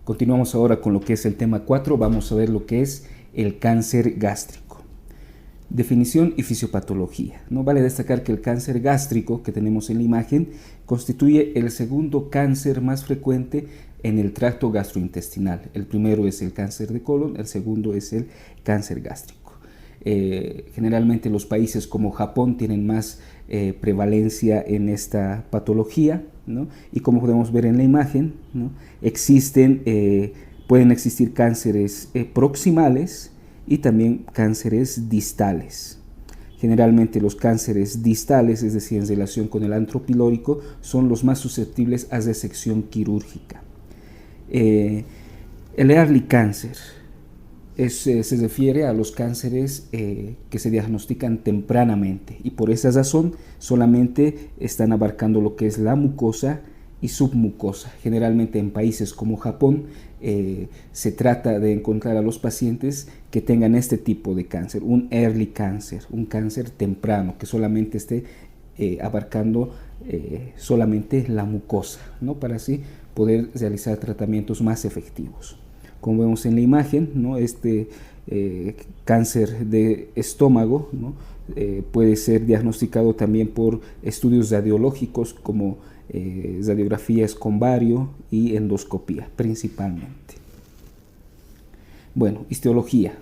Continuamos ahora con lo que es el tema 4. Vamos a ver lo que es el cáncer gástrico. Definición y fisiopatología. No vale destacar que el cáncer gástrico que tenemos en la imagen constituye el segundo cáncer más frecuente en el tracto gastrointestinal. El primero es el cáncer de colon, el segundo es el cáncer gástrico. Generalmente los países como Japón tienen más prevalencia en esta patología, ¿no? Y como podemos ver en la imagen, ¿no? Pueden existir cánceres proximales y también cánceres distales. Generalmente los cánceres distales, es decir, en relación con el antro pilórico, son los más susceptibles a resección quirúrgica. El early cáncer se refiere a los cánceres que se diagnostican tempranamente y por esa razón solamente están abarcando lo que es la mucosa y submucosa. Generalmente en países como Japón se trata de encontrar a los pacientes que tengan este tipo de cáncer, un early cáncer, un cáncer temprano que solamente esté abarcando solamente la mucosa, ¿no? Para así poder realizar tratamientos más efectivos. Como vemos en la imagen, ¿no? Cáncer de estómago, ¿no? Puede ser diagnosticado también por estudios radiológicos como radiografías con bario y endoscopía principalmente. Bueno, histología.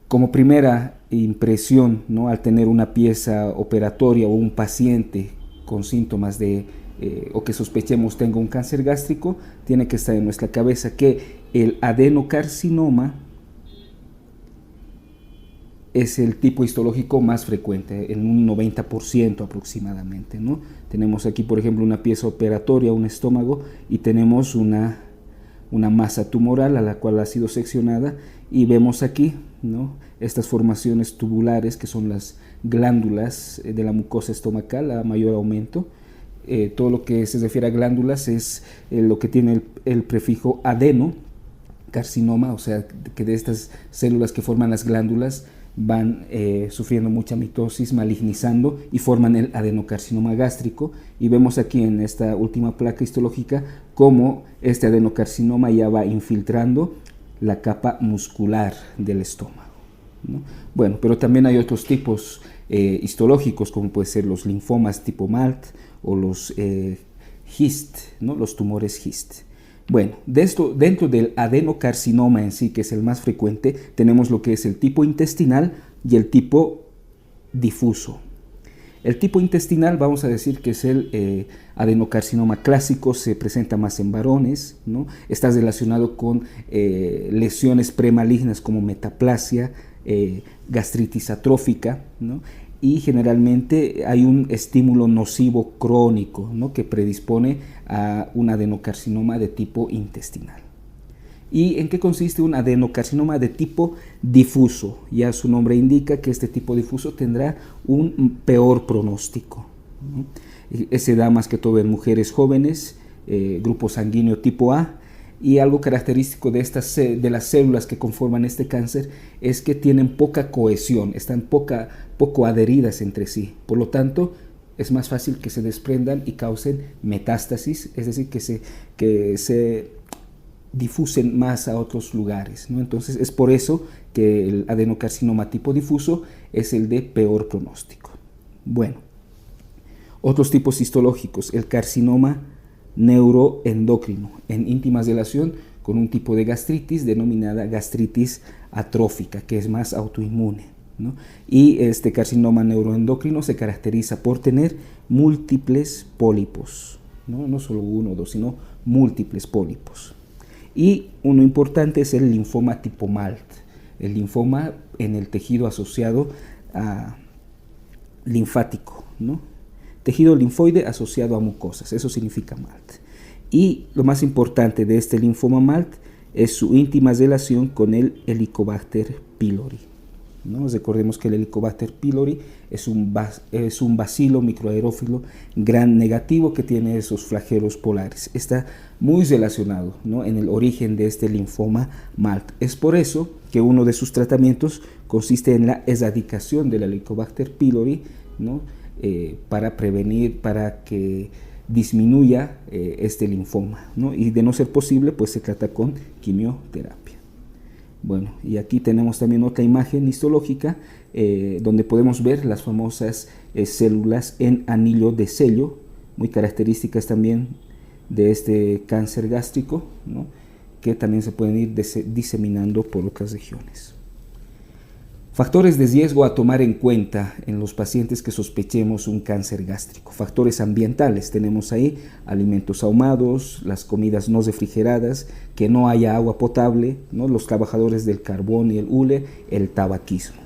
Como primera impresión, ¿no? Al tener una pieza operatoria o un paciente con síntomas o que sospechemos tenga un cáncer gástrico, tiene que estar en nuestra cabeza que el adenocarcinoma es el tipo histológico más frecuente, en un 90% aproximadamente, ¿no? Tenemos aquí, por ejemplo, una pieza operatoria, un estómago, y tenemos una masa tumoral a la cual ha sido seccionada, y vemos aquí, ¿no? Estas formaciones tubulares que son las glándulas de la mucosa estomacal a mayor aumento. Todo lo que se refiere a glándulas es lo que tiene el prefijo adeno, carcinoma, o sea, que de estas células que forman las glándulas van sufriendo mucha mitosis, malignizando y forman el adenocarcinoma gástrico. Y vemos aquí en esta última placa histológica cómo este adenocarcinoma ya va infiltrando la capa muscular del estómago, ¿no? Bueno, pero también hay otros tipos histológicos, como pueden ser los linfomas tipo MALT o los HIST, ¿no? Los tumores HIST. Bueno, dentro del adenocarcinoma en sí, que es el más frecuente, tenemos lo que es el tipo intestinal y el tipo difuso. El tipo intestinal vamos a decir que es el adenocarcinoma clásico, se presenta más en varones, ¿no? Está relacionado con lesiones premalignas como metaplasia, gastritis atrófica, ¿no? Y generalmente hay un estímulo nocivo crónico, ¿no? Que predispone a un adenocarcinoma de tipo intestinal. ¿Y en qué consiste un adenocarcinoma de tipo difuso? Ya su nombre indica que este tipo difuso tendrá un peor pronóstico, ¿no? Se da más que todo en mujeres jóvenes, grupo sanguíneo tipo A, y algo característico de las células que conforman este cáncer es que tienen poca cohesión, están poco adheridas entre sí. Por lo tanto, es más fácil que se desprendan y causen metástasis, es decir, que se difusen más a otros lugares, ¿no? Entonces, es por eso que el adenocarcinoma tipo difuso es el de peor pronóstico. Bueno, otros tipos histológicos, el carcinoma neuroendocrino, en íntima relación con un tipo de gastritis denominada gastritis atrófica, que es más autoinmune, ¿no? Y este carcinoma neuroendocrino se caracteriza por tener múltiples pólipos, no solo uno o dos, sino múltiples pólipos. Y uno importante es el linfoma tipo MALT, el linfoma en el tejido asociado a linfático, ¿no? Tejido linfoide asociado a mucosas, eso significa MALT. Y lo más importante de este linfoma MALT es su íntima relación con el Helicobacter pylori, ¿no? Recordemos que el Helicobacter pylori es un bacilo microaerófilo gran negativo que tiene esos flagelos polares. Está muy relacionado, ¿no? En el origen de este linfoma MALT. Es por eso que uno de sus tratamientos consiste en la erradicación del Helicobacter pylori, ¿no? Para prevenir, para que disminuya este linfoma, ¿no? Y de no ser posible, pues se trata con quimioterapia. Bueno, y aquí tenemos también otra imagen histológica donde podemos ver las famosas células en anillo de sello, muy características también de este cáncer gástrico, ¿no? Que también se pueden ir diseminando por otras regiones. Factores de riesgo a tomar en cuenta en los pacientes que sospechemos un cáncer gástrico. Factores ambientales, tenemos ahí alimentos ahumados, las comidas no refrigeradas, que no haya agua potable, ¿no? Los trabajadores del carbón y el hule, el tabaquismo.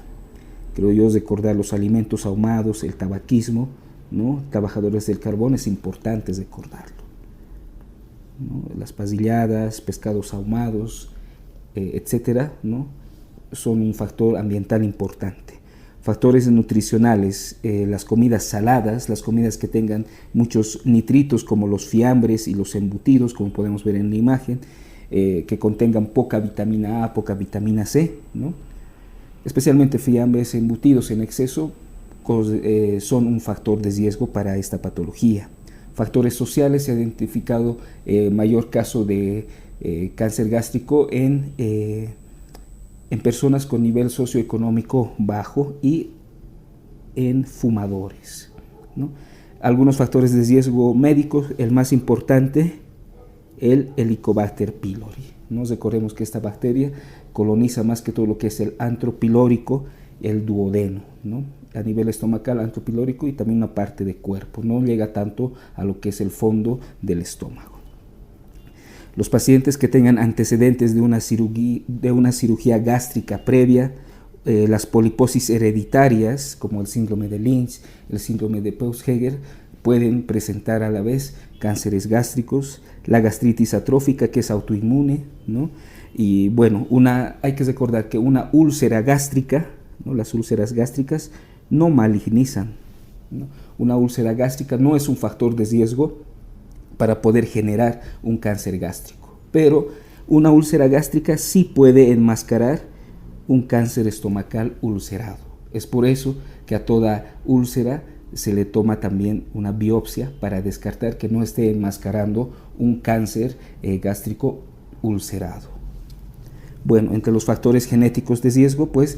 Creo yo recordar los alimentos ahumados, el tabaquismo, ¿no? Trabajadores del carbón es importante recordarlo, ¿no? Las pasilladas, pescados ahumados, etcétera, ¿no? Son un factor ambiental importante. Factores nutricionales, las comidas saladas, las comidas que tengan muchos nitritos como los fiambres y los embutidos, como podemos ver en la imagen, que contengan poca vitamina A, poca vitamina C, ¿no? Especialmente fiambres, embutidos en exceso son un factor de riesgo para esta patología. Factores sociales, se ha identificado mayor caso de cáncer gástrico en personas con nivel socioeconómico bajo y en fumadores, ¿no? Algunos factores de riesgo médicos, el más importante, el Helicobacter pylori, ¿no? Recordemos que esta bacteria coloniza más que todo lo que es el antro pilórico, el duodeno, ¿no? A nivel estomacal, antro pilórico, y también una parte de cuerpo, no llega tanto a lo que es el fondo del estómago. Los pacientes que tengan antecedentes de una cirugía gástrica previa, las poliposis hereditarias, como el síndrome de Lynch, el síndrome de Peutz-Jeghers, pueden presentar a la vez cánceres gástricos, la gastritis atrófica, que es autoinmune, ¿no? Y bueno, hay que recordar que una úlcera gástrica, ¿no? Las úlceras gástricas no malignizan, ¿no? Una úlcera gástrica no es un factor de riesgo para poder generar un cáncer gástrico, pero una úlcera gástrica sí puede enmascarar un cáncer estomacal ulcerado. Es por eso que a toda úlcera se le toma también una biopsia para descartar que no esté enmascarando un cáncer gástrico ulcerado. Bueno, entre los factores genéticos de riesgo, pues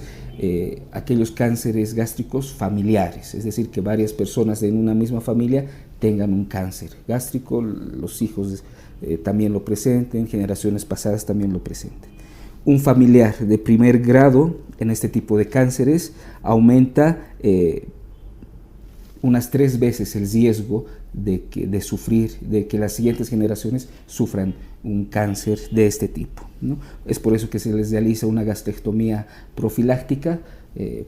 aquellos cánceres gástricos familiares, es decir, que varias personas en una misma familia tengan un cáncer gástrico, los hijos también lo presenten, generaciones pasadas también lo presenten. Un familiar de primer grado en este tipo de cánceres aumenta unas 3 veces el riesgo de que las siguientes generaciones sufran un cáncer de este tipo, ¿no? Es por eso que se les realiza una gastrectomía profiláctica,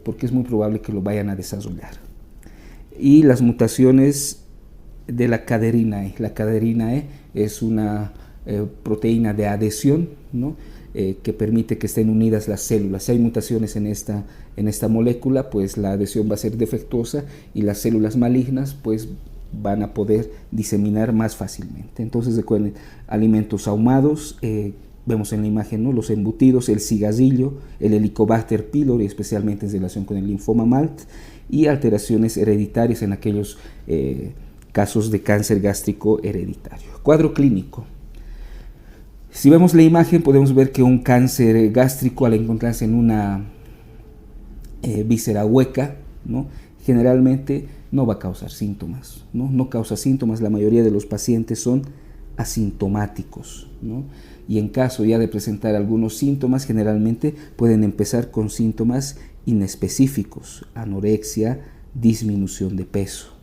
porque es muy probable que lo vayan a desarrollar. Y las mutaciones de la caderina E. La caderina E es una proteína de adhesión, ¿no? Que permite que estén unidas las células. Si hay mutaciones en esta molécula, pues la adhesión va a ser defectuosa y las células malignas pues van a poder diseminar más fácilmente. Entonces recuerden, alimentos ahumados, vemos en la imagen, ¿no? Los embutidos, el cigarrillo, el Helicobacter pylori, especialmente en relación con el linfoma MALT, y alteraciones hereditarias en aquellos casos de cáncer gástrico hereditario. Cuadro clínico. Si vemos la imagen, podemos ver que un cáncer gástrico, al encontrarse en una víscera hueca, ¿no? Generalmente no va a causar síntomas, ¿no? No causa síntomas, la mayoría de los pacientes son asintomáticos, ¿no? Y en caso ya de presentar algunos síntomas, generalmente pueden empezar con síntomas inespecíficos, anorexia, disminución de peso.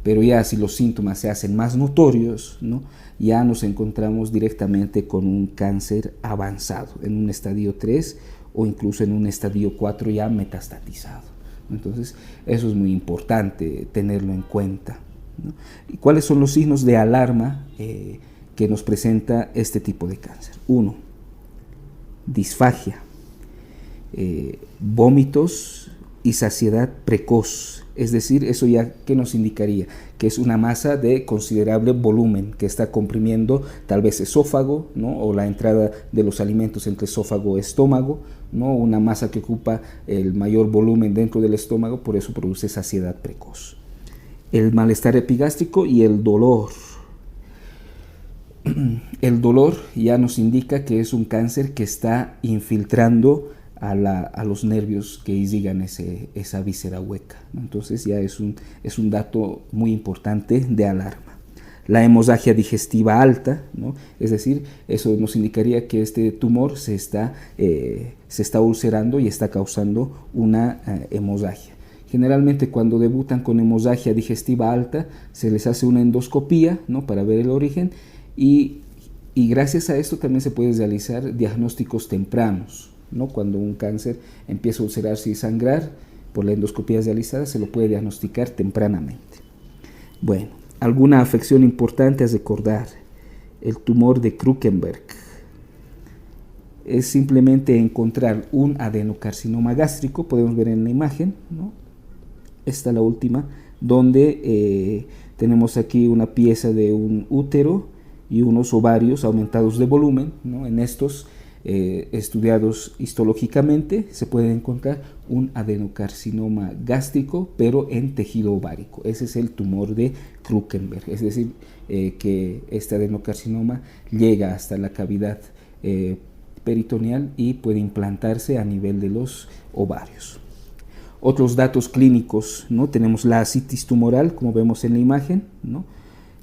Pero ya si los síntomas se hacen más notorios, ¿no? Ya nos encontramos directamente con un cáncer avanzado, en un estadio 3 o incluso en un estadio 4 ya metastatizado. Entonces, eso es muy importante tenerlo en cuenta, ¿no? ¿Y cuáles son los signos de alarma que nos presenta este tipo de cáncer? 1. Disfagia, vómitos y saciedad precoz. Es decir, eso ya ¿qué nos indicaría? Que es una masa de considerable volumen que está comprimiendo tal vez esófago, ¿no? O la entrada de los alimentos entre esófago y estómago, ¿no? Una masa que ocupa el mayor volumen dentro del estómago, por eso produce saciedad precoz. El malestar epigástrico y el dolor, el dolor ya nos indica que es un cáncer que está infiltrando a los nervios que irrigan esa víscera hueca, ¿no? Entonces ya es un dato muy importante de alarma. La hemorragia digestiva alta, ¿no? Es decir, eso nos indicaría que este tumor se está ulcerando y está causando una hemorragia. Generalmente cuando debutan con hemorragia digestiva alta se les hace una endoscopía, ¿no? Para ver el origen y gracias a esto también se pueden realizar diagnósticos tempranos, ¿no? Cuando un cáncer empieza a ulcerarse y sangrar, por la endoscopía realizada se lo puede diagnosticar tempranamente. Bueno, alguna afección importante a recordar: el tumor de Krukenberg. Es simplemente encontrar un adenocarcinoma gástrico, podemos ver en la imagen, ¿no? Esta es la última, donde tenemos aquí una pieza de un útero y unos ovarios aumentados de volumen, ¿no? En estos estudiados histológicamente se puede encontrar un adenocarcinoma gástrico, pero en tejido ovárico. Ese es el tumor de Krukenberg, es decir, que este adenocarcinoma llega hasta la cavidad peritoneal y puede implantarse a nivel de los ovarios. Otros datos clínicos, ¿no? Tenemos la ascitis tumoral, como vemos en la imagen, ¿no?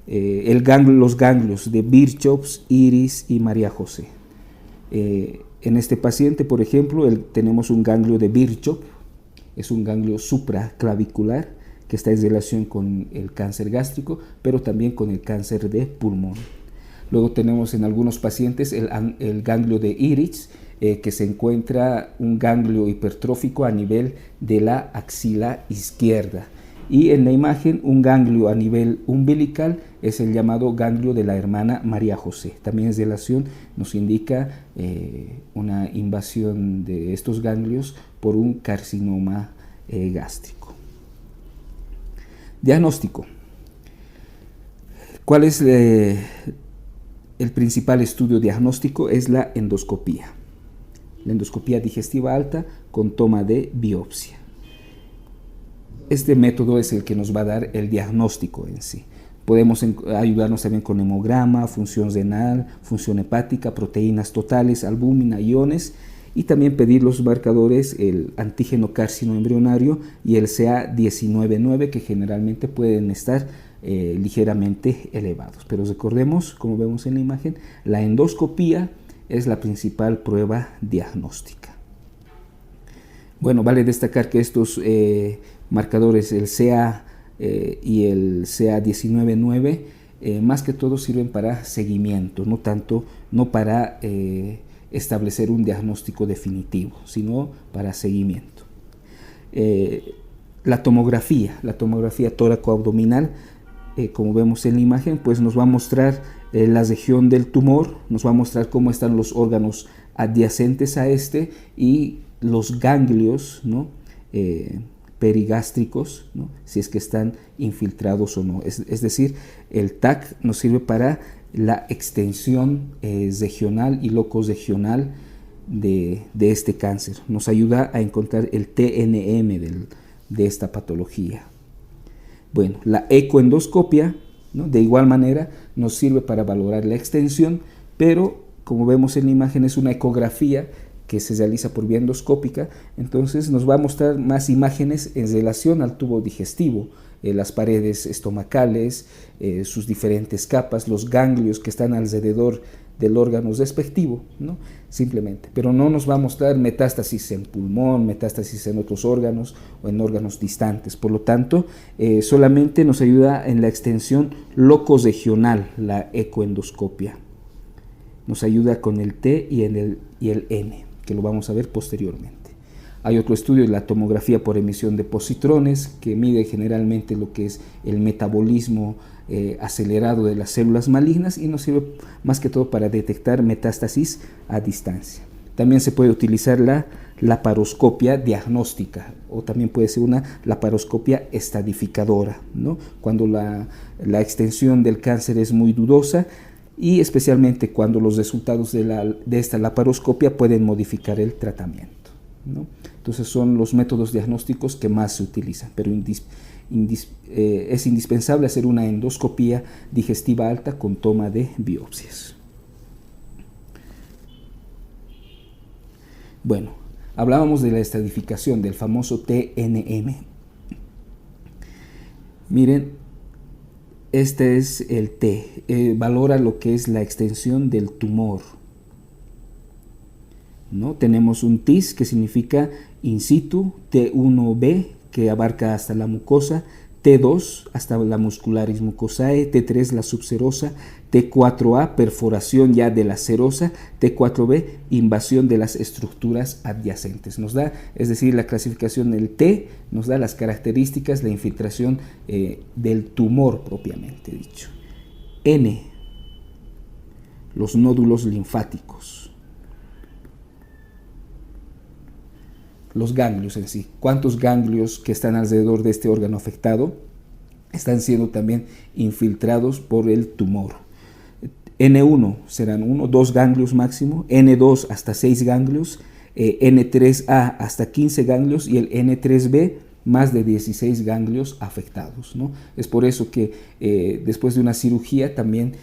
Los ganglios de Birchhoff, Iris y María José. En este paciente, por ejemplo, tenemos un ganglio de Birchhoff, es un ganglio supraclavicular que está en relación con el cáncer gástrico, pero también con el cáncer de pulmón. Luego tenemos en algunos pacientes el ganglio de Iris, que se encuentra un ganglio hipertrófico a nivel de la axila izquierda. Y en la imagen un ganglio a nivel umbilical es el llamado ganglio de la hermana María José. También en relación nos indica una invasión de estos ganglios por un carcinoma gástrico. Diagnóstico. ¿Cuál es el principal estudio diagnóstico? Es la endoscopía. La endoscopía digestiva alta con toma de biopsia. Este método es el que nos va a dar el diagnóstico en sí. Podemos ayudarnos también con hemograma, función renal, función hepática, proteínas totales, albúmina, iones, y también pedir los marcadores, el antígeno carcinoembrionario y el CA19-9, que generalmente pueden estar ligeramente elevados. Pero recordemos, como vemos en la imagen, la endoscopía es la principal prueba diagnóstica. Bueno, vale destacar que estos marcadores, el CA y el CA19-9, más que todo sirven para seguimiento, no para establecer un diagnóstico definitivo, sino para seguimiento. La tomografía tóraco-abdominal, como vemos en la imagen, pues nos va a mostrar la región del tumor, nos va a mostrar cómo están los órganos adyacentes a este y los ganglios, ¿no? Perigástricos, ¿no? Si es que están infiltrados o no. Es decir, el TAC nos sirve para la extensión regional y locorregional de este cáncer. Nos ayuda a encontrar el TNM de esta patología. Bueno, la ecoendoscopia, ¿no? De igual manera nos sirve para valorar la extensión, pero como vemos en la imagen es una ecografía que se realiza por vía endoscópica, entonces nos va a mostrar más imágenes en relación al tubo digestivo, las paredes estomacales, sus diferentes capas, los ganglios que están alrededor del órgano respectivo, ¿no? Simplemente, pero no nos va a mostrar metástasis en pulmón, metástasis en otros órganos o en órganos distantes. Por lo tanto, solamente nos ayuda en la extensión locorregional, la ecoendoscopia. Nos ayuda con el T y el N, que lo vamos a ver posteriormente. Hay otro estudio, la tomografía por emisión de positrones, que mide generalmente lo que es el metabolismo acelerado de las células malignas y nos sirve más que todo para detectar metástasis a distancia. También se puede utilizar la laparoscopia diagnóstica o también puede ser una laparoscopia estadificadora, ¿no? Cuando la extensión del cáncer es muy dudosa y especialmente cuando los resultados de esta laparoscopia pueden modificar el tratamiento, ¿no? Entonces son los métodos diagnósticos que más se utilizan, pero es indispensable hacer una endoscopía digestiva alta con toma de biopsias. Bueno, hablábamos de la estratificación del famoso TNM. Miren, este es el T, valora lo que es la extensión del tumor, ¿no? Tenemos un TIS que significa in situ, T1B que abarca hasta la mucosa, T2 hasta la muscularis mucosae, T3 la subserosa, T4A perforación ya de la serosa, T4B invasión de las estructuras adyacentes. Nos da, es decir, la clasificación del T nos da las características, la infiltración del tumor propiamente dicho. N, los nódulos linfáticos. Los ganglios en sí, cuántos ganglios que están alrededor de este órgano afectado están siendo también infiltrados por el tumor. N1 serán 1, 2 ganglios máximo, N2 hasta 6 ganglios, N3A hasta 15 ganglios y el N3B más de 16 ganglios afectados, ¿no? Es por eso que después de una cirugía también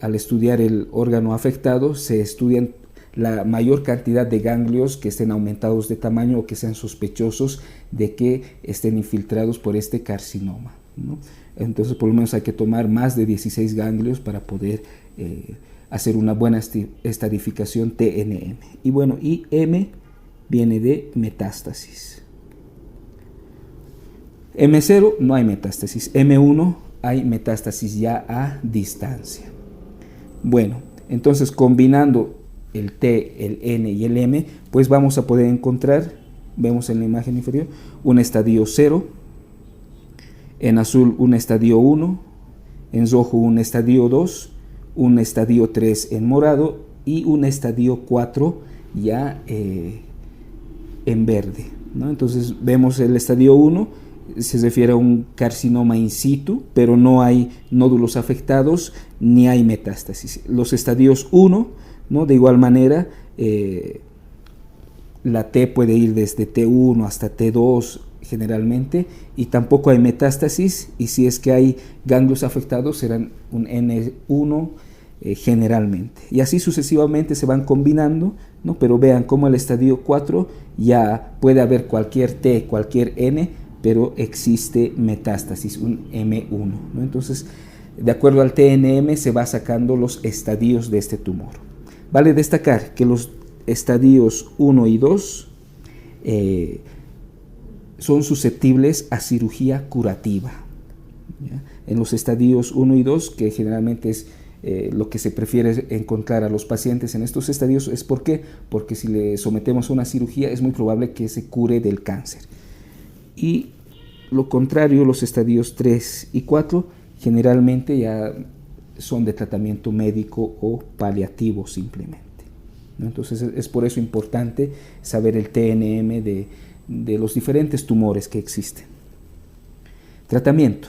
al estudiar el órgano afectado se estudian la mayor cantidad de ganglios que estén aumentados de tamaño o que sean sospechosos de que estén infiltrados por este carcinoma, ¿no? Entonces por lo menos hay que tomar más de 16 ganglios para poder hacer una buena estratificación TNM. Y bueno, y M viene de metástasis. M0 no hay metástasis, M1 hay metástasis ya a distancia. Bueno, entonces combinando el T, el N y el M, pues vamos a poder encontrar, vemos en la imagen inferior, un estadio 0, en azul un estadio 1, en rojo un estadio 2, un estadio 3 en morado y un estadio 4 ya en verde, ¿no? Entonces vemos el estadio 1, se refiere a un carcinoma in situ, pero no hay nódulos afectados ni hay metástasis. Los estadios 1, ¿no? De igual manera, la T puede ir desde T1 hasta T2 generalmente y tampoco hay metástasis, y si es que hay ganglios afectados serán un N1 generalmente. Y así sucesivamente se van combinando, ¿no? Pero vean cómo el estadio 4 ya puede haber cualquier T, cualquier N, pero existe metástasis, un M1, ¿no? Entonces, de acuerdo al TNM se va sacando los estadios de este tumor. Vale destacar que los estadios 1 y 2 son susceptibles a cirugía curativa, ¿ya? En los estadios 1 y 2, que generalmente es lo que se prefiere encontrar a los pacientes en estos estadios, es porque si le sometemos a una cirugía es muy probable que se cure del cáncer. Y lo contrario, los estadios 3 y 4 generalmente ya son de tratamiento médico o paliativo simplemente, ¿no? Entonces es por eso importante saber el TNM de los diferentes tumores que existen. Tratamiento.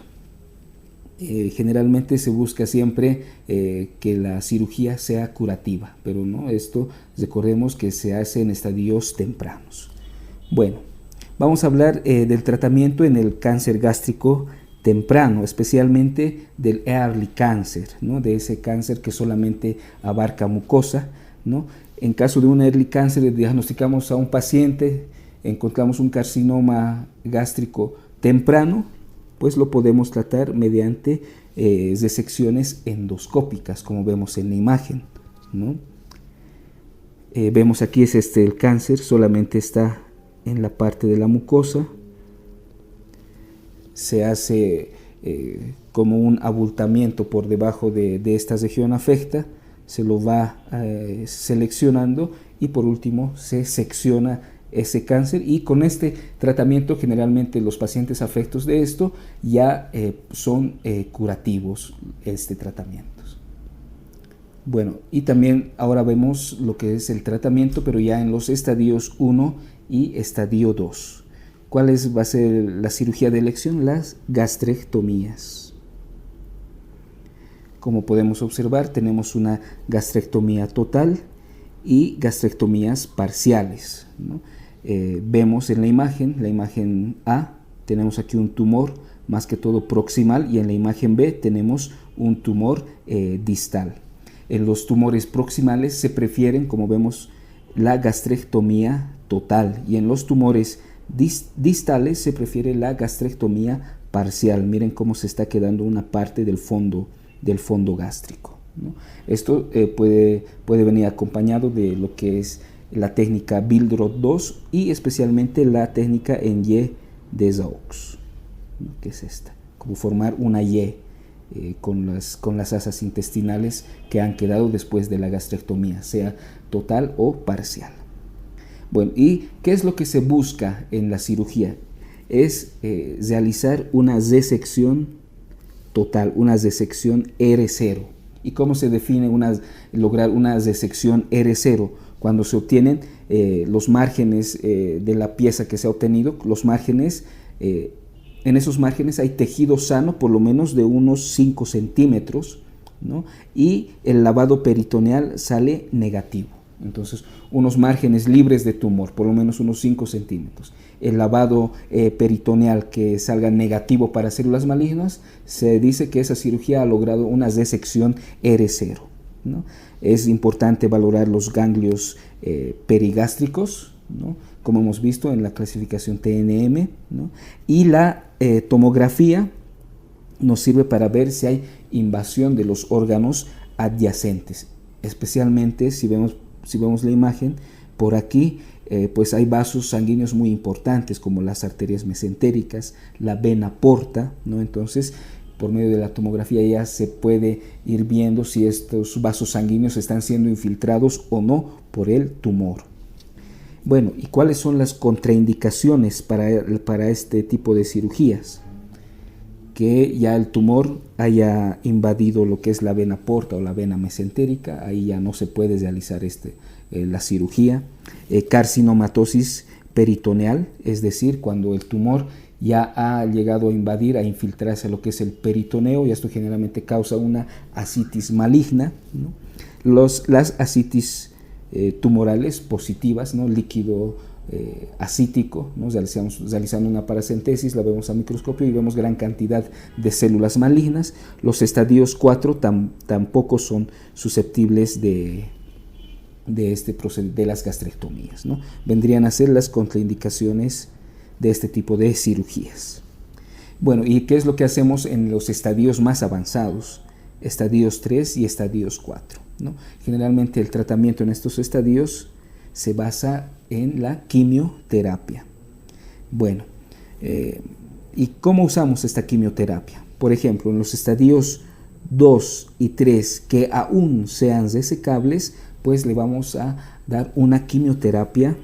Generalmente se busca siempre que la cirugía sea curativa, pero no, esto recordemos que se hace en estadios tempranos. Bueno, vamos a hablar del tratamiento en el cáncer gástrico temprano, especialmente del early cancer, ¿no? De ese cáncer que solamente abarca mucosa, ¿no? En caso de un early cancer, diagnosticamos a un paciente, encontramos un carcinoma gástrico temprano, pues lo podemos tratar mediante resecciones endoscópicas, como vemos en la imagen, ¿no? Vemos aquí es el cáncer, solamente está en la parte de la mucosa. Se hace como un abultamiento por debajo de esta región afecta, se lo va seleccionando y por último se secciona ese cáncer, y con este tratamiento generalmente los pacientes afectos de esto ya son curativos este tratamiento. Bueno, y también ahora vemos lo que es el tratamiento, pero ya en los estadios 1 y estadio 2. ¿Cuál va a ser la cirugía de elección? Las gastrectomías. Como podemos observar, tenemos una gastrectomía total y gastrectomías parciales, ¿no? Vemos en la imagen A, tenemos aquí un tumor más que todo proximal, y en la imagen B tenemos un tumor distal. En los tumores proximales se prefieren, como vemos, la gastrectomía total, y en los tumores distales se prefiere la gastrectomía parcial. Miren cómo se está quedando una parte del fondo gástrico, ¿no? Esto puede venir acompañado de lo que es la técnica Billroth-II y especialmente la técnica en Y de Zaux, ¿no? Que es esta, como formar una Y con las asas intestinales que han quedado después de la gastrectomía, sea total o parcial. Bueno, ¿y qué es lo que se busca en la cirugía? Es realizar una resección total, una resección R0. ¿Y cómo se define lograr una resección R0? Cuando se obtienen los márgenes de la pieza que se ha obtenido, los márgenes, en esos márgenes hay tejido sano por lo menos de unos 5 centímetros, ¿no? Y el lavado peritoneal sale negativo. Entonces, unos márgenes libres de tumor, por lo menos unos 5 centímetros. El lavado peritoneal que salga negativo para células malignas, se dice que esa cirugía ha logrado una resección R0, ¿no? Es importante valorar los ganglios perigástricos, ¿no? Como hemos visto en la clasificación TNM, ¿no? Y la tomografía nos sirve para ver si hay invasión de los órganos adyacentes, especialmente si vemos la imagen por aquí, pues hay vasos sanguíneos muy importantes como las arterias mesentéricas, la vena porta, ¿no? Entonces, por medio de la tomografía ya se puede ir viendo si estos vasos sanguíneos están siendo infiltrados o no por el tumor. Bueno, ¿y cuáles son las contraindicaciones para este tipo de cirugías? Que ya el tumor haya invadido lo que es la vena porta o la vena mesentérica, ahí ya no se puede realizar la cirugía. Carcinomatosis peritoneal, es decir, cuando el tumor ya ha llegado a invadir, a infiltrarse lo que es el peritoneo, y esto generalmente causa una ascitis maligna, ¿no? Las ascitis tumorales positivas, ¿no? Líquido ascítico, ¿no? Realizando una paracentesis, la vemos a microscopio y vemos gran cantidad de células malignas. Los estadios 4 tampoco son susceptibles de las gastrectomías, ¿no? Vendrían a ser las contraindicaciones de este tipo de cirugías. Bueno, ¿y qué es lo que hacemos en los estadios más avanzados? Estadios 3 y estadios 4, ¿no? Generalmente el tratamiento en estos estadios se basa en la quimioterapia. Bueno, ¿y cómo usamos esta quimioterapia? Por ejemplo, en los estadios 2 y 3 que aún sean resecables, pues le vamos a dar una quimioterapia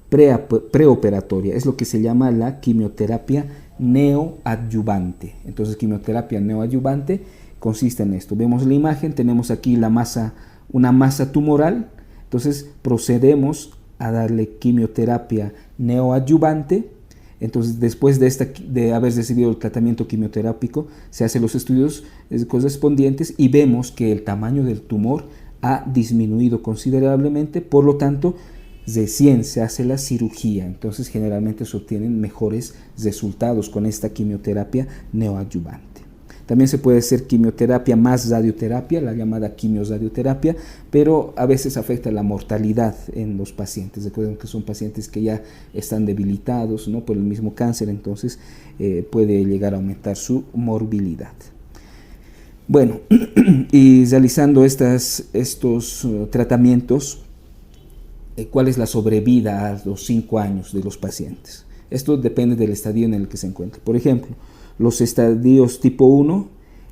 preoperatoria. Es lo que se llama la quimioterapia neoadyuvante. Entonces, quimioterapia neoadyuvante consiste en esto. Vemos la imagen, tenemos aquí una masa tumoral. Entonces procedemos a darle quimioterapia neoadyuvante. Entonces, después de haber recibido el tratamiento quimioterápico, se hacen los estudios correspondientes y vemos que el tamaño del tumor ha disminuido considerablemente, por lo tanto, recién se hace la cirugía. Entonces, generalmente se obtienen mejores resultados con esta quimioterapia neoadyuvante. También se puede hacer quimioterapia más radioterapia, la llamada quimiorradioterapia, pero a veces afecta la mortalidad en los pacientes. Recuerden que son pacientes que ya están debilitados, ¿no?, por el mismo cáncer, entonces puede llegar a aumentar su morbilidad. Bueno, y realizando estos tratamientos, ¿cuál es la sobrevida a los 5 años de los pacientes? Esto depende del estadio en el que se encuentre. Por ejemplo, los estadios tipo 1,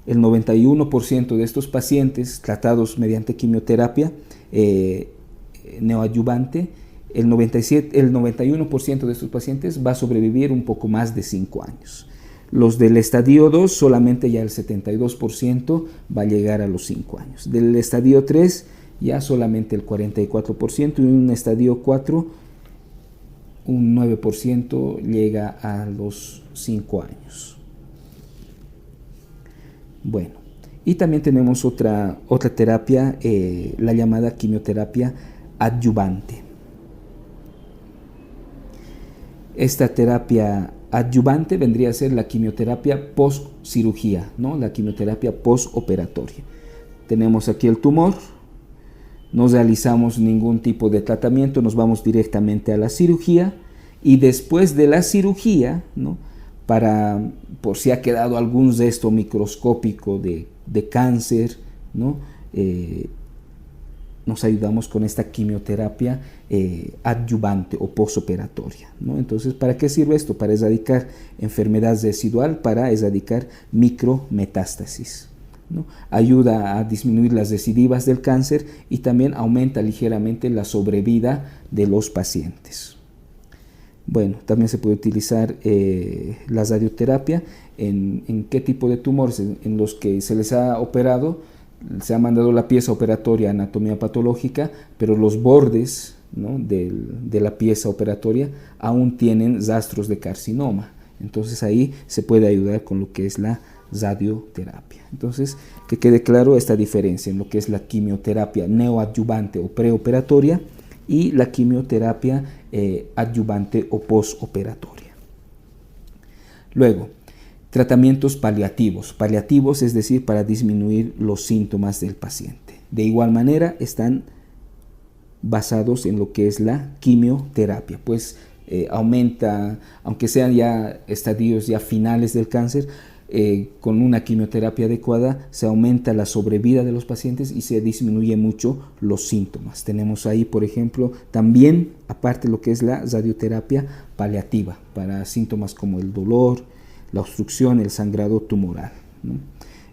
el 91% de estos pacientes tratados mediante quimioterapia neoadyuvante, el 91% de estos pacientes va a sobrevivir un poco más de 5 años. Los del estadio 2, solamente ya el 72% va a llegar a los 5 años. Del estadio 3, ya solamente el 44%, y en un estadio 4, un 9% llega a los 5 años. Bueno, y también tenemos otra terapia, la llamada quimioterapia adyuvante. Esta terapia adyuvante vendría a ser la quimioterapia post-cirugía, ¿no? La quimioterapia post-operatoria. Tenemos aquí el tumor, no realizamos ningún tipo de tratamiento, nos vamos directamente a la cirugía y después de la cirugía, ¿no? Por si ha quedado algún resto microscópico de cáncer, ¿no? Nos ayudamos con esta quimioterapia adyuvante o postoperatoria, ¿no? Entonces, ¿para qué sirve esto? Para erradicar enfermedad residual, para erradicar micrometástasis, ¿no? Ayuda a disminuir las recidivas del cáncer y también aumenta ligeramente la sobrevida de los pacientes. Bueno, también se puede utilizar la radioterapia en qué tipo de tumores en los que se les ha operado. Se ha mandado la pieza operatoria a anatomía patológica, pero los bordes, ¿no? de la pieza operatoria aún tienen rastros de carcinoma. Entonces ahí se puede ayudar con lo que es la radioterapia. Entonces, que quede claro esta diferencia en lo que es la quimioterapia neoadyuvante o preoperatoria y la quimioterapia adyuvante o postoperatoria. Luego, tratamientos paliativos. Paliativos, es decir, para disminuir los síntomas del paciente. De igual manera, están basados en lo que es la quimioterapia, pues aumenta, aunque sean ya estadios ya finales del cáncer, con una quimioterapia adecuada se aumenta la sobrevida de los pacientes y se disminuye mucho los síntomas. Tenemos ahí, por ejemplo, también, aparte lo que es la radioterapia paliativa, para síntomas como el dolor, la obstrucción, el sangrado tumoral, ¿no?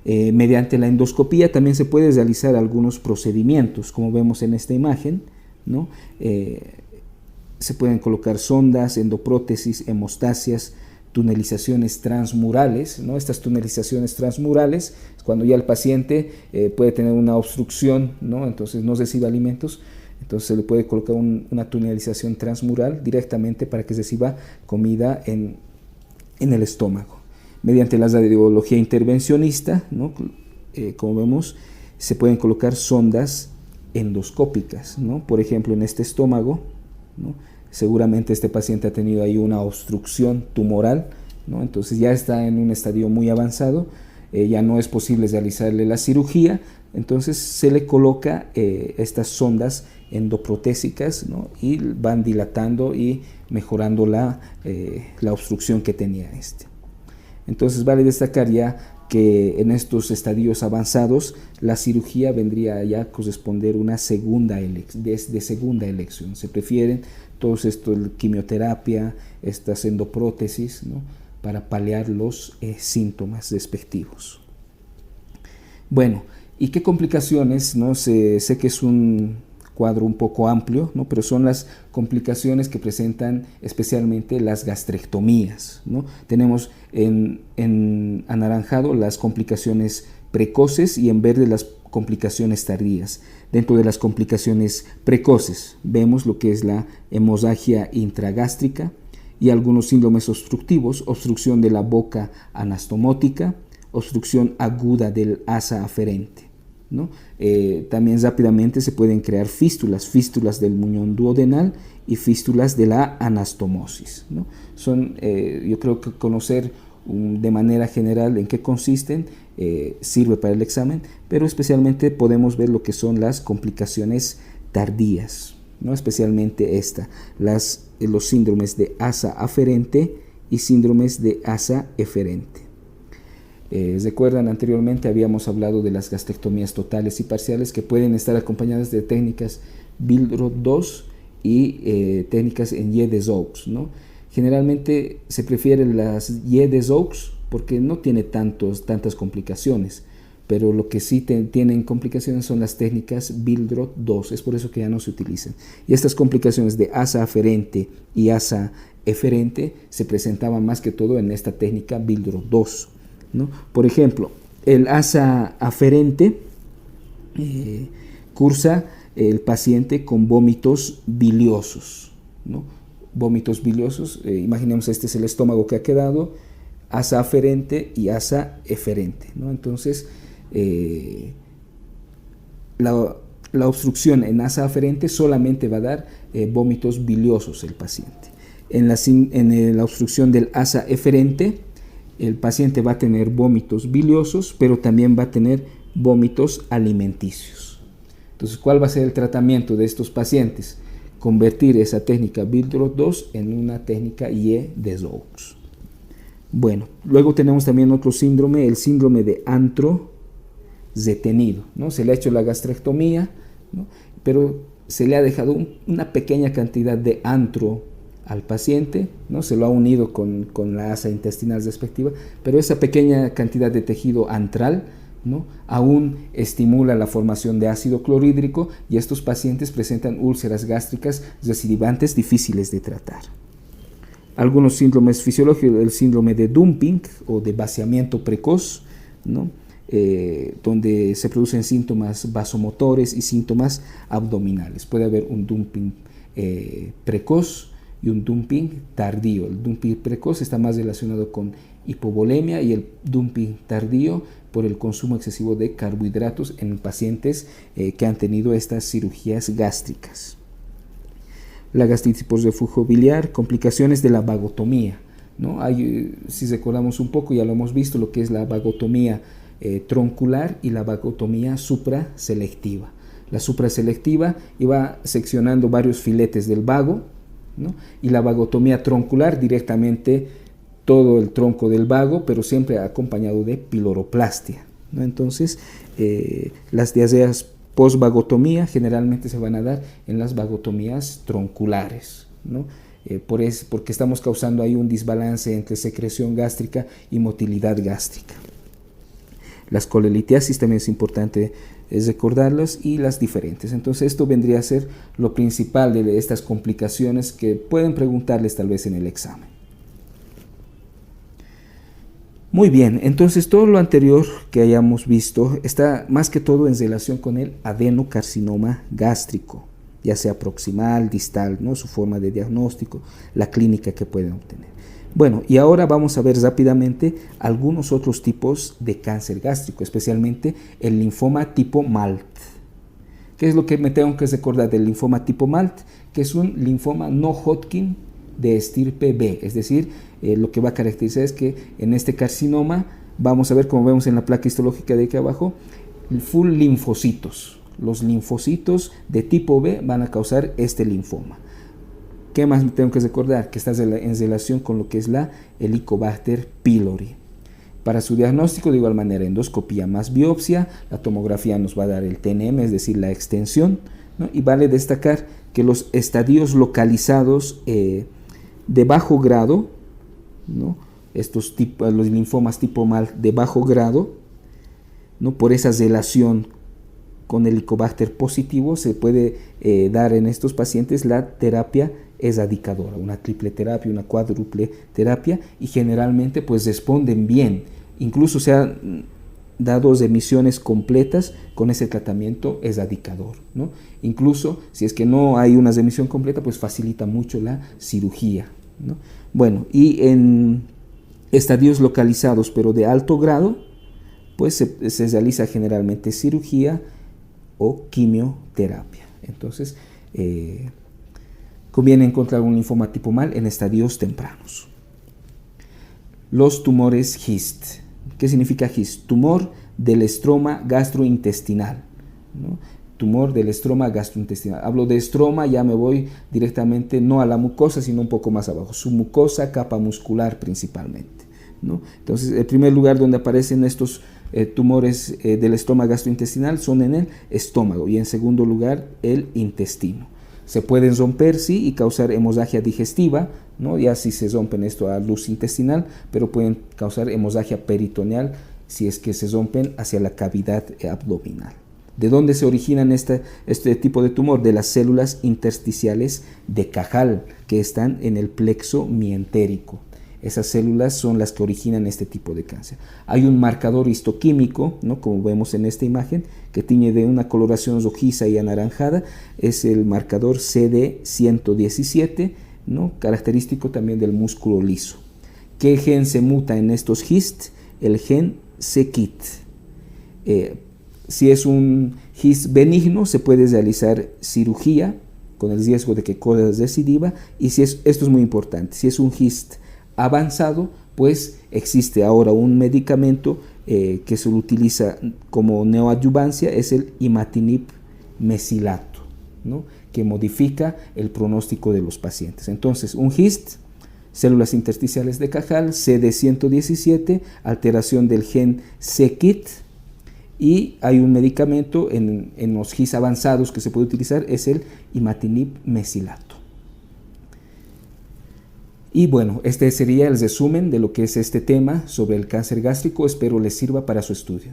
Mediante la endoscopía también se pueden realizar algunos procedimientos, como vemos en esta imagen, ¿no? Se pueden colocar sondas, endoprótesis, hemostasias, tunelizaciones transmurales, ¿no? Estas tunelizaciones transmurales es cuando ya el paciente puede tener una obstrucción, ¿no? Entonces no recibe alimentos, entonces se le puede colocar una tunelización transmural directamente para que reciba comida en el estómago. Mediante la radiología intervencionista, ¿no? Como vemos, se pueden colocar sondas endoscópicas, ¿no? Por ejemplo, en este estómago, ¿no? Seguramente este paciente ha tenido ahí una obstrucción tumoral, ¿no? Entonces ya está en un estadio muy avanzado, ya no es posible realizarle la cirugía, entonces se le coloca estas sondas endoprotésicas, ¿no? Y van dilatando y mejorando la obstrucción que tenía este. Entonces vale destacar ya que en estos estadios avanzados la cirugía vendría ya a corresponder una de segunda elección. Se prefieren todos estos, quimioterapia, estas endoprótesis, ¿no? Para paliar los síntomas respectivos. Bueno, ¿y qué complicaciones? ¿No? Sé que es un cuadro un poco amplio, ¿no? Pero son las complicaciones que presentan especialmente las gastrectomías, ¿no? Tenemos en anaranjado las complicaciones precoces y en verde las complicaciones tardías. Dentro de las complicaciones precoces vemos lo que es la hemorragia intragástrica y algunos síndromes obstructivos, obstrucción de la boca anastomótica, obstrucción aguda del asa aferente, ¿no? También rápidamente se pueden crear fístulas del muñón duodenal y fístulas de la anastomosis, ¿no? Yo creo que conocer de manera general en qué consisten sirve para el examen, pero especialmente podemos ver lo que son las complicaciones tardías, ¿no? Especialmente los síndromes de asa aferente y síndromes de asa eferente. Recuerdan, anteriormente habíamos hablado de las gastrectomías totales y parciales que pueden estar acompañadas de técnicas Billroth-II y técnicas en Yedes-Oaks, ¿no? Generalmente se prefieren las Yedes-Oaks porque no tiene tantas complicaciones, pero lo que sí tienen complicaciones son las técnicas Billroth-II, es por eso que ya no se utilizan. Y estas complicaciones de asa aferente y asa eferente se presentaban más que todo en esta técnica Billroth-II, ¿no? Por ejemplo, el asa aferente cursa el paciente con vómitos biliosos, ¿no? Vómitos biliosos, imaginemos este es el estómago que ha quedado, asa aferente y asa eferente, ¿no? Entonces, la obstrucción en asa aferente solamente va a dar vómitos biliosos el paciente. En la obstrucción del asa eferente, el paciente va a tener vómitos biliosos, pero también va a tener vómitos alimenticios. Entonces, ¿cuál va a ser el tratamiento de estos pacientes? Convertir esa técnica Billroth 2 en una técnica Ye de Zoux. Bueno, luego tenemos también otro síndrome, el síndrome de antro detenido, ¿no? Se le ha hecho la gastrectomía, ¿no? Pero se le ha dejado una pequeña cantidad de antro al paciente, ¿no? Se lo ha unido con la asa intestinal respectiva, pero esa pequeña cantidad de tejido antral, ¿no? Aún estimula la formación de ácido clorhídrico y estos pacientes presentan úlceras gástricas recidivantes difíciles de tratar. Algunos síndromes fisiológicos, el síndrome de dumping o de vaciamiento precoz, ¿no? Donde se producen síntomas vasomotores y síntomas abdominales. Puede haber un dumping precoz y un dumping tardío. El dumping precoz está más relacionado con hipovolemia y el dumping tardío por el consumo excesivo de carbohidratos en pacientes que han tenido estas cirugías gástricas. La gastritis por reflujo biliar, complicaciones de la vagotomía, ¿no? Si recordamos un poco, ya lo hemos visto, lo que es la vagotomía troncular y la vagotomía supraselectiva. La supraselectiva iba seccionando varios filetes del vago, ¿no? Y la vagotomía troncular directamente todo el tronco del vago, pero siempre acompañado de piloroplastia, ¿no? Entonces, las diarreas post-vagotomía generalmente se van a dar en las vagotomías tronculares, ¿no? Porque estamos causando ahí un desbalance entre secreción gástrica y motilidad gástrica. Las colelitiasis también es importante recordarlas y las diferentes. Entonces esto vendría a ser lo principal de estas complicaciones que pueden preguntarles tal vez en el examen. Muy bien, entonces todo lo anterior que hayamos visto está más que todo en relación con el adenocarcinoma gástrico, ya sea proximal, distal, ¿no? Su forma de diagnóstico, la clínica que pueden obtener. Bueno, y ahora vamos a ver rápidamente algunos otros tipos de cáncer gástrico, especialmente el linfoma tipo MALT. ¿Qué es lo que me tengo que recordar del linfoma tipo MALT? Que es un linfoma no Hodgkin de estirpe B, es decir, lo que va a caracterizar es que en este carcinoma vamos a ver, como vemos en la placa histológica de aquí abajo, full linfocitos. Los linfocitos de tipo B van a causar este linfoma. ¿Qué más me tengo que recordar? Que está en relación con lo que es la Helicobacter pylori. Para su diagnóstico, de igual manera, endoscopía más biopsia, la tomografía nos va a dar el TNM, es decir, la extensión, ¿no? Y vale destacar que los estadios localizados de bajo grado, ¿no? Los linfomas tipo MALT de bajo grado, ¿no? Por esa relación con el Helicobacter positivo se puede dar en estos pacientes la terapia erradicadora, una triple terapia, una cuádruple terapia, y generalmente pues responden bien. Incluso se han dado remisiones completas con ese tratamiento erradicador, ¿no? Incluso si es que no hay una remisión completa, pues facilita mucho la cirugía, ¿no? Bueno, y en estadios localizados pero de alto grado, pues se realiza generalmente cirugía o quimioterapia. Entonces, conviene encontrar un linfoma tipo MALT en estadios tempranos. Los tumores GIST. ¿Qué significa GIST? Tumor del estroma gastrointestinal, ¿no? Tumor del estroma gastrointestinal. Hablo de estroma, ya me voy directamente no a la mucosa, sino un poco más abajo. Su mucosa, capa muscular principalmente, ¿no? Entonces, el primer lugar donde aparecen estos tumores del estroma gastrointestinal son en el estómago y en segundo lugar el intestino. Se pueden romper, sí, y causar hemorragia digestiva, ¿no? Ya si se rompen esto a luz intestinal, pero pueden causar hemorragia peritoneal si es que se rompen hacia la cavidad abdominal. ¿De dónde se originan este tipo de tumor? De las células intersticiales de Cajal, que están en el plexo mientérico. Esas células son las que originan este tipo de cáncer. Hay un marcador histoquímico, ¿no? Como vemos en esta imagen, que tiene de una coloración rojiza y anaranjada, es el marcador CD117, ¿no? Característico también del músculo liso. ¿Qué gen se muta en estos GIST? El gen c-KIT. Si es un GIST benigno, se puede realizar cirugía con el riesgo de que corra recidiva. Y esto es muy importante, si es un GIST avanzado, pues existe ahora un medicamento que se lo utiliza como neoadyuvancia, es el imatinib mesilato, ¿no?, que modifica el pronóstico de los pacientes. Entonces, un GIST, células intersticiales de Cajal, CD117, alteración del gen c-KIT, y hay un medicamento en los GIST avanzados que se puede utilizar, es el imatinib mesilato. Y bueno, este sería el resumen de lo que es este tema sobre el cáncer gástrico. Espero les sirva para su estudio.